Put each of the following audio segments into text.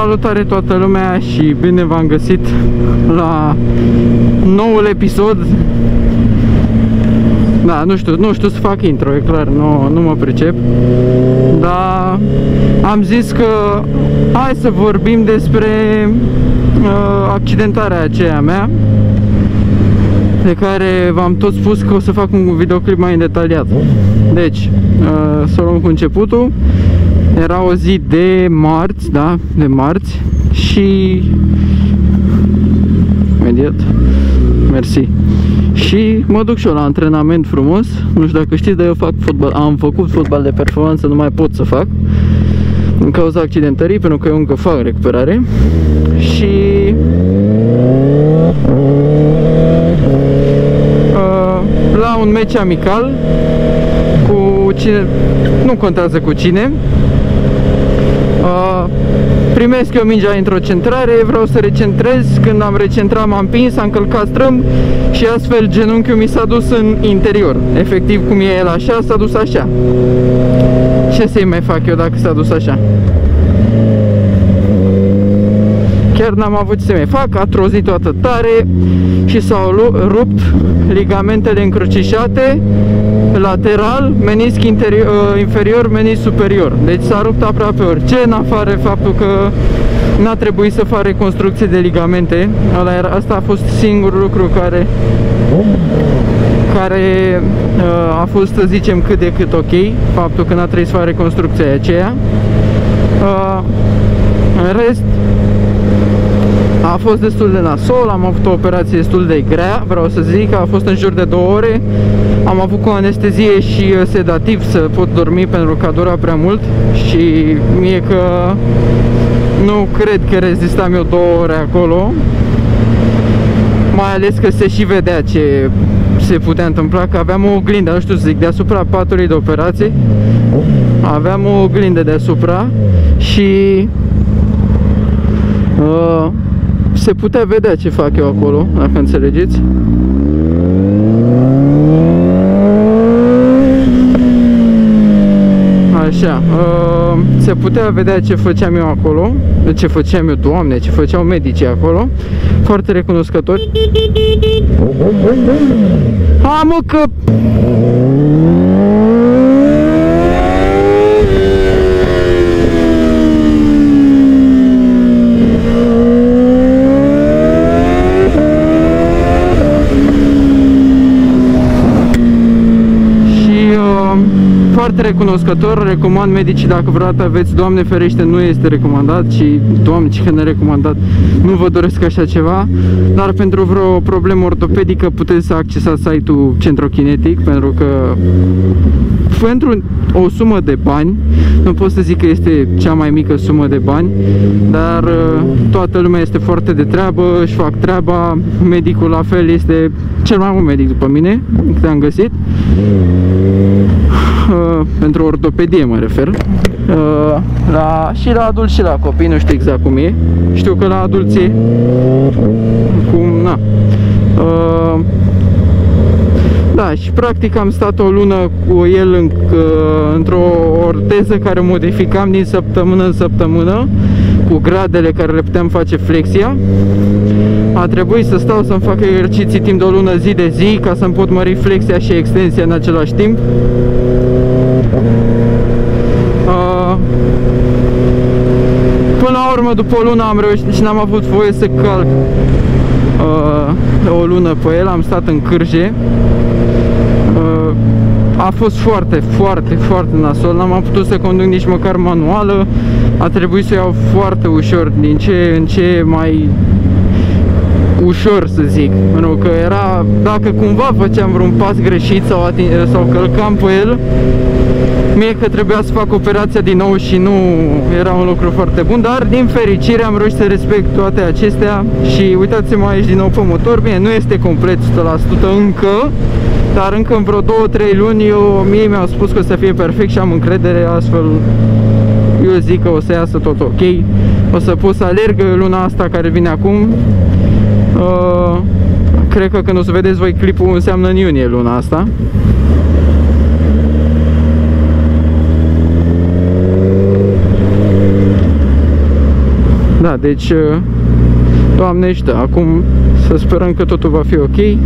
Salutare toată lumea și bine v-am găsit la noul episod. Da, nu știu să fac intro, e clar, nu mă pricep. Dar am zis că hai să vorbim despre accidentarea aceea mea, de care v-am tot spus că o să fac un videoclip mai detaliat. Deci, să luăm cu începutul. Era o zi de marți, da, de marți. Și imediat, mersi. Și mă duc și eu la antrenament frumos. Nu știu dacă știți, dar eu fac fotbal. Am făcut fotbal de performanță, nu mai pot să fac din cauza accidentării, pentru că eu încă fac recuperare. Și la un meci amical cu cine, nu contează cu cine, primesc eu mingea într-o centrare, vreau să recentrez. Când am recentrat m-am împins, am călcat strâmb și astfel genunchiul mi s-a dus în interior. Efectiv, cum e el așa, s-a dus așa. Ce să-i mai fac eu dacă s-a dus așa? Chiar n-am avut ce să mai fac, a trozit toată tare și s-au rupt ligamentele încrucișate, lateral, menisc inferior, menisc superior. Deci s-a rupt aproape orice, în afară faptul că n-a trebuit să fac reconstrucție de ligamente. Asta a fost singurul lucru care a fost, să zicem, cât de cât ok, faptul că n-a trebuit să fac reconstrucția aceea. În rest, a fost destul de nasol, am avut o operație destul de grea, vreau să zic că a fost în jur de 2 ore. Am avut cu anestezie și sedativ să pot dormi pentru că a durat prea mult și mie că nu cred că rezistam eu 2 ore acolo. Mai ales că se și vedea ce se putea întâmpla, că aveam o oglindă, nu știu să zic, deasupra patului de operație. Aveam o oglindă deasupra și se putea vedea ce fac eu acolo, dacă înțelegeți. Așa, se putea vedea ce făceam eu acolo, ce făceam eu, Doamne, ce făceau medicii acolo. Foarte recunoscători. Mă, că... Foarte recunoscător, recomand medicii dacă vreodată aveți, Doamne ferește, nu este recomandat și Doamne, ce nerecomandat, nu vă doresc așa ceva, dar pentru vreo problemă ortopedică puteți să accesați site-ul Centrokinetic, pentru că pentru o sumă de bani, nu pot să zic că este cea mai mică sumă de bani, dar toată lumea este foarte de treabă, își fac treaba, medicul la fel este cel mai bun medic după mine, cât am găsit. Pentru ortopedie mă refer. Și la adulți și la copii, nu știu exact cum e. Știu că la adulți e cum, na. Da, și practic am stat o lună cu el într-o orteză care modificam din săptămână în săptămână, cu gradele care le puteam face flexia. A trebuit să stau să-mi fac exerciții timp de o lună zi de zi, ca să-mi pot mări flexia și extensia în același timp. Până la urmă, după o lună am reușit și n-am avut voie să calc o lună pe el, am stat în cârje. A fost foarte nasol, n-am putut să conduc nici măcar manuală, a trebuit să iau foarte ușor, din ce în ce mai ușor, să zic, pentru că era, dacă cumva făceam vreun pas greșit sau călcam pe el, mie că trebuia să fac operația din nou și nu era un lucru foarte bun, dar din fericire am reușit să respect toate acestea și uitați-mă aici din nou pe motor. Bine, nu este complet 100% încă, dar încă în vreo 2-3 luni mie mi-au spus că o să fie perfect și am încredere, astfel eu zic că o să iasă tot ok. O să pot să alerg luna asta care vine acum. Cred că când o să vedeți voi clipul înseamnă în iunie luna asta. Da, deci Doamne ajută, acum să sperăm că totul va fi ok.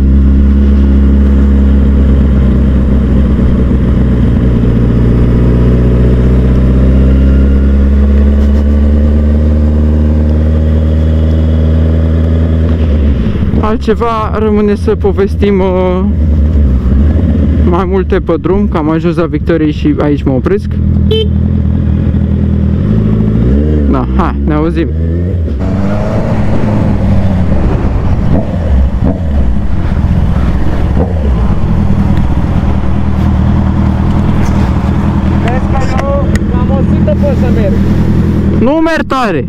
Altceva rămâne să povestim mai multe pe drum, că am ajuns la Victoriei și aici mă opresc. Da, hai, ne auzim. Vezi că eu am 100 pot să merg. Nu merg tare!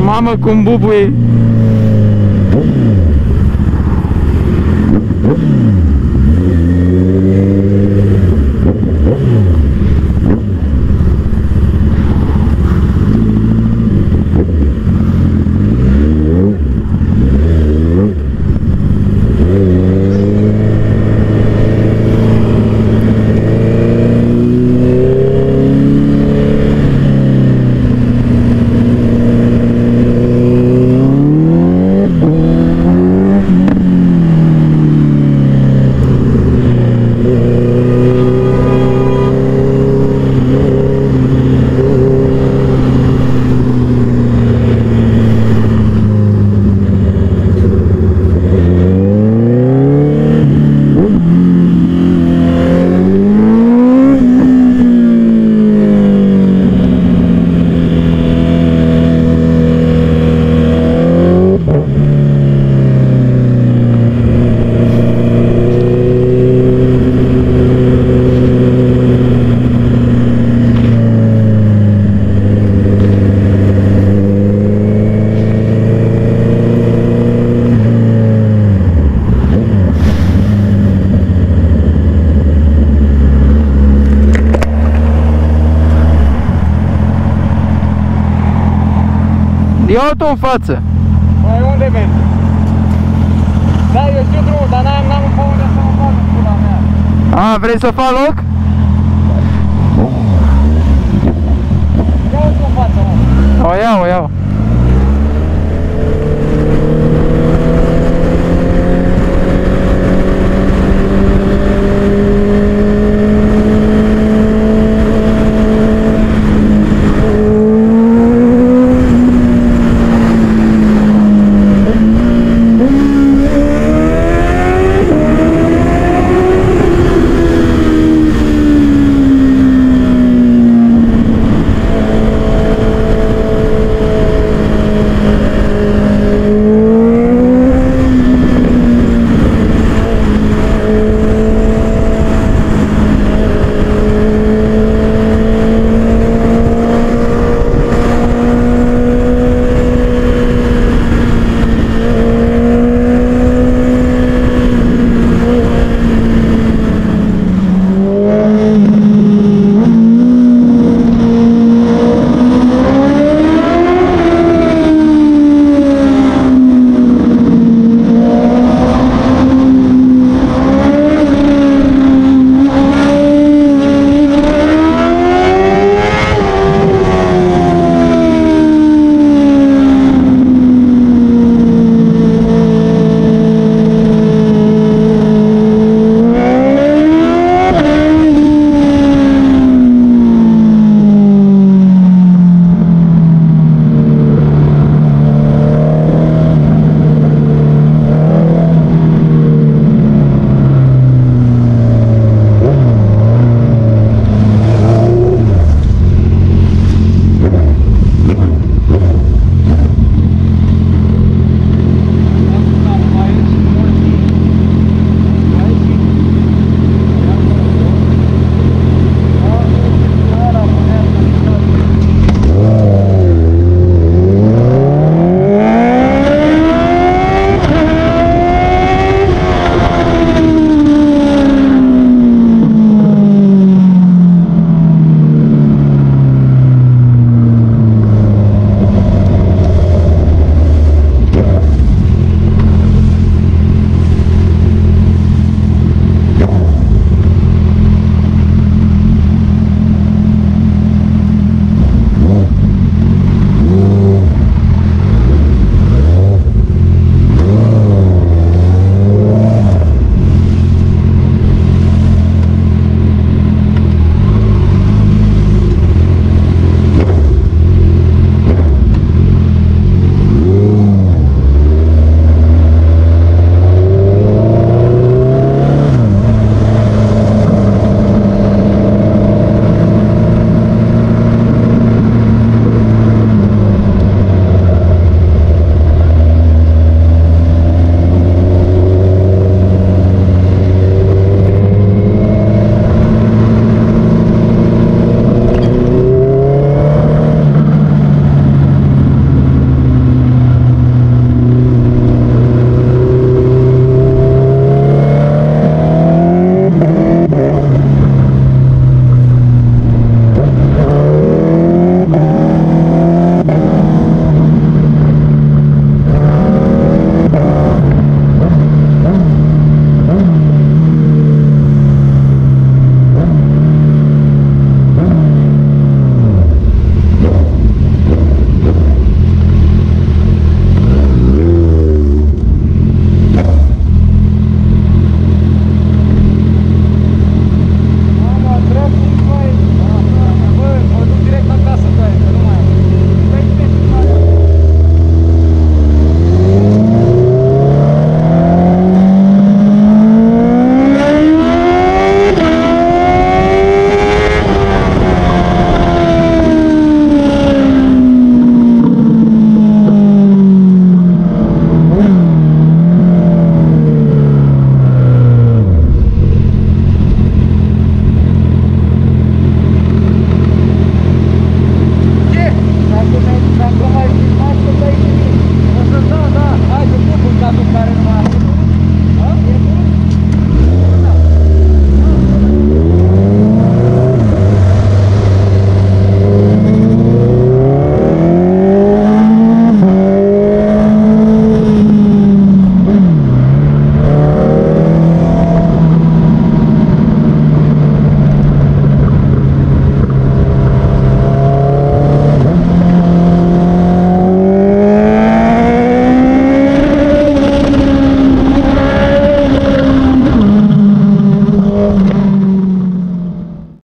Mamă, cum bubuie! Ia-o-o în față! Păi unde mergi? Da, eu știu drumul, dar n-am pe unde să mă fac pula mea. A, vrei să fac loc?